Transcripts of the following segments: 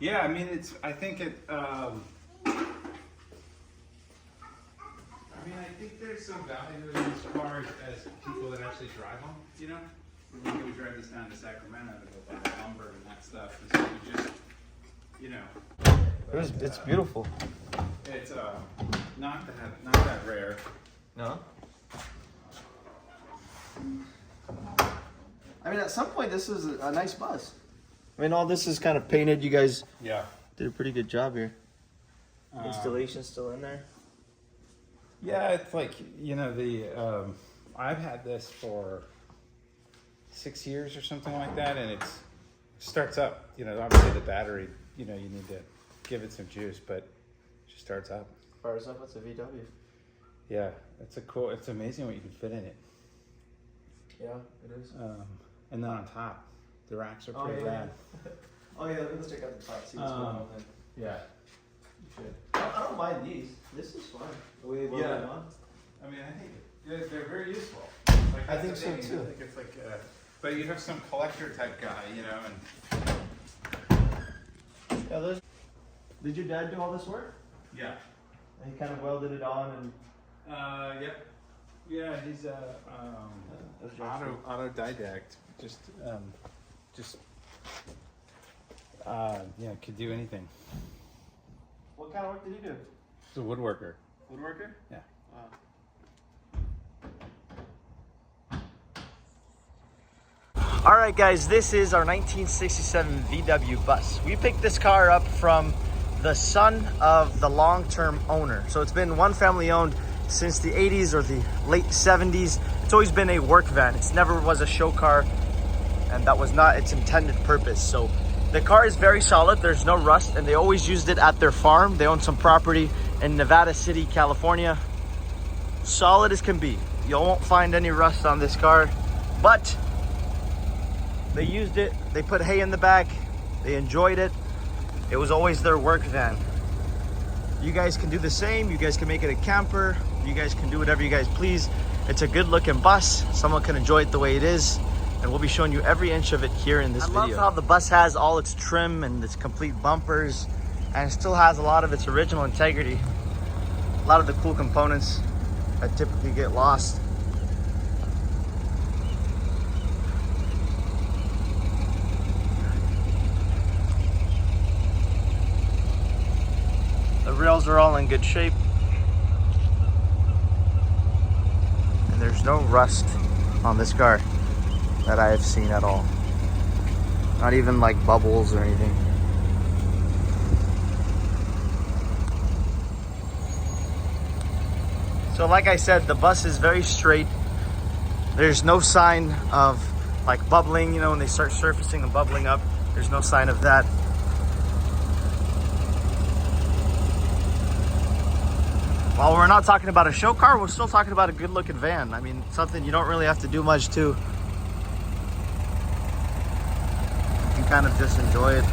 Yeah, I mean, I think there's some value in these cars as people that actually drive them, you know? We're going to drive this down to Sacramento to go buy lumber and that stuff. And so we just, you know. It's beautiful. It's not that rare. No? I mean, at some point, this is a nice bus. I mean, all this is kind of painted. You guys did a pretty good job here. Installation's still in there. Yeah, it's like, you know, I've had this for 6 years or something like that, and it starts up. You know, obviously the battery, you know, you need to give it some juice, but it just starts up. Fires up, it's a VW. Yeah, it's amazing what you can fit in it. Yeah, it is. And then on top, the racks are pretty rad. Oh yeah, let's check out the top, see what's going on then. Yeah. You should. I don't mind these. This is fun. The way they load them on. I mean, I think they're very useful. Like, I think so too. I think it's like, but you have some collector type guy, you know, and. Yeah, did your dad do all this work? Yeah. And he kind of welded it on and. Yep. Yeah, he's autodidact. Just yeah, could do anything. What kind of work did he do? He's a woodworker. Woodworker? Yeah. Wow. All right, guys, this is our 1967 VW bus. We picked this car up from the son of the long-term owner. So it's been one family owned since the 80s or the late 70s. It's always been a work van. It never was a show car, and that was not its intended purpose. So the car is very solid. There's no rust, and they always used it at their farm. They own some property in Nevada City, California. Solid as can be. You won't find any rust on this car, but they used it. They put hay in the back. They enjoyed it. It was always their work van. You guys can do the same. You guys can make it a camper. You guys can do whatever you guys please. It's a good looking bus. Someone can enjoy it the way it is. And we'll be showing you every inch of it here in this video. I love how the bus has all its trim and its complete bumpers, and it still has a lot of its original integrity. A lot of the cool components that typically get lost. The rails are all in good shape. And there's no rust on this car that I have seen at all. Not even like bubbles or anything. So like I said, the bus is very straight. There's no sign of like bubbling, you know, when they start surfacing and bubbling up. There's no sign of that. While we're not talking about a show car, we're still talking about a good looking van. I mean, something you don't really have to do much to. You can kind of just enjoy it.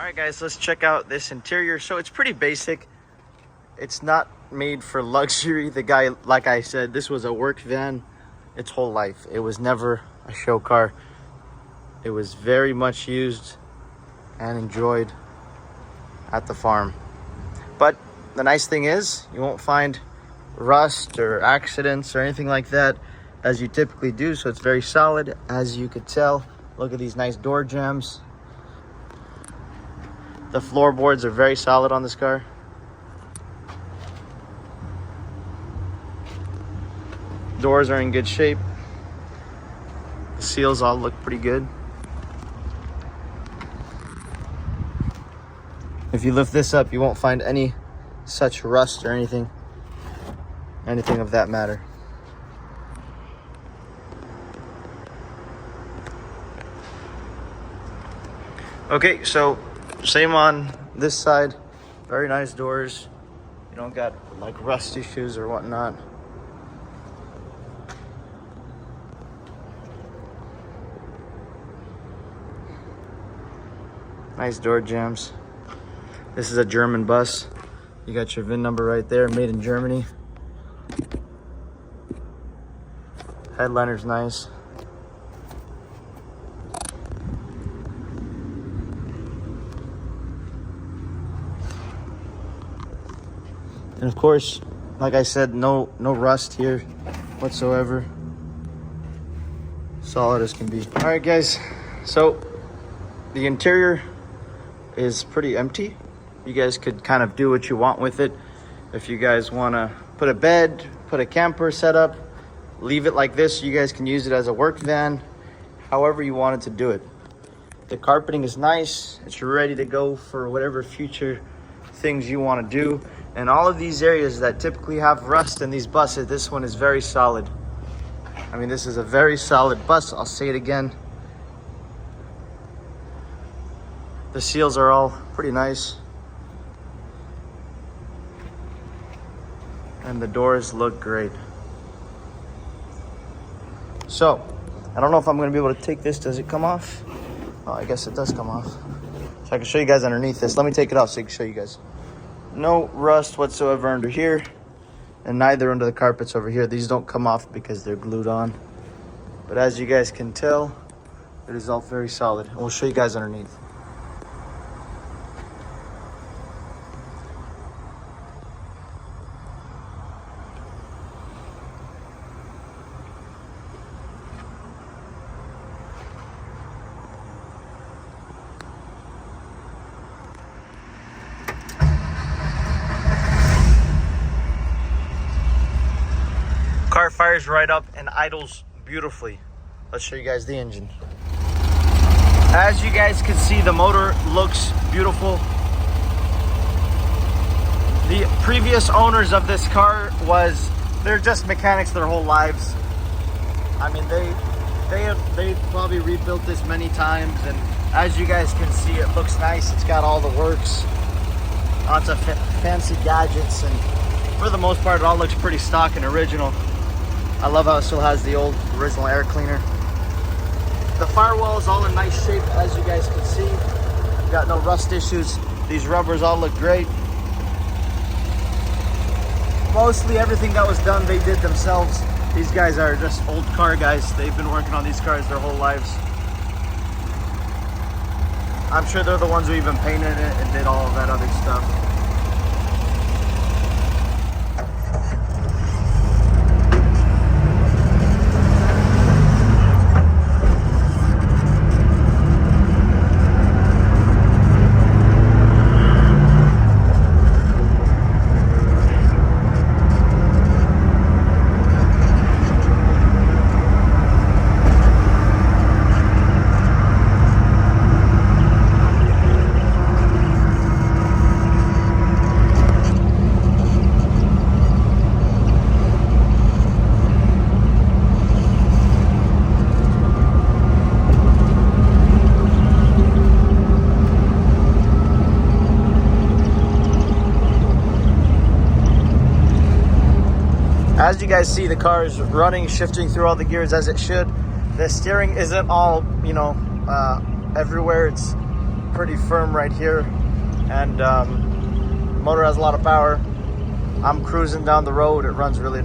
right, guys, let's check out this interior. So it's pretty basic. It's not made for luxury. The guy, like I said, this was a work van its whole life. It was never a show car. It was very much used and enjoyed at the farm. But the nice thing is you won't find rust or accidents or anything like that as you typically do. So it's very solid, as you could tell. Look at these nice door jambs. The floorboards are very solid on this car. Doors are in good shape. The seals all look pretty good. If you lift this up, you won't find any such rust or anything of that matter. Okay, so same on this side. Very nice doors. You don't got like rust issues or whatnot. Nice door jambs. This is a German bus. You got your VIN number right there, made in Germany. Headliner's nice. And of course, like I said, no rust here whatsoever. Solid as can be. All right, guys. So the interior is pretty empty. You guys could kind of do what you want with it. If you guys want to put a bed, put a camper set up, leave it like this. You guys can use it as a work van, however you wanted to do it. The carpeting is nice. It's ready to go for whatever future things you want to do. And all of these areas that typically have rust in these buses, this one is very solid. I mean, this is a very solid bus. I'll say it again. The seals are all pretty nice. And the doors look great. So, I don't know if I'm gonna be able to take this. Does it come off? Oh, I guess it does come off. So I can show you guys underneath this. Let me take it off so I can show you guys. No rust whatsoever under here, and neither under the carpets over here. These don't come off because they're glued on. But as you guys can tell, it is all very solid. And we'll show you guys underneath. Car fires right up and idles beautifully. Let's show you guys the engine. As you guys can see, the motor looks beautiful. The previous owners of this car they're just mechanics their whole lives. I mean, they probably rebuilt this many times, and as you guys can see, it looks nice. It's got all the works, lots of fancy gadgets, and for the most part, it all looks pretty stock and original. I love how it still has the old original air cleaner. The firewall is all in nice shape, as you guys can see. Got no rust issues. These rubbers all look great. Mostly everything that was done, they did themselves. These guys are just old car guys. They've been working on these cars their whole lives. I'm sure they're the ones who even painted it and did all of that other stuff. As you guys see, the car is running, shifting through all the gears as it should. The steering isn't all, everywhere. It's pretty firm right here, and motor has a lot of power. I'm cruising down the road. It runs really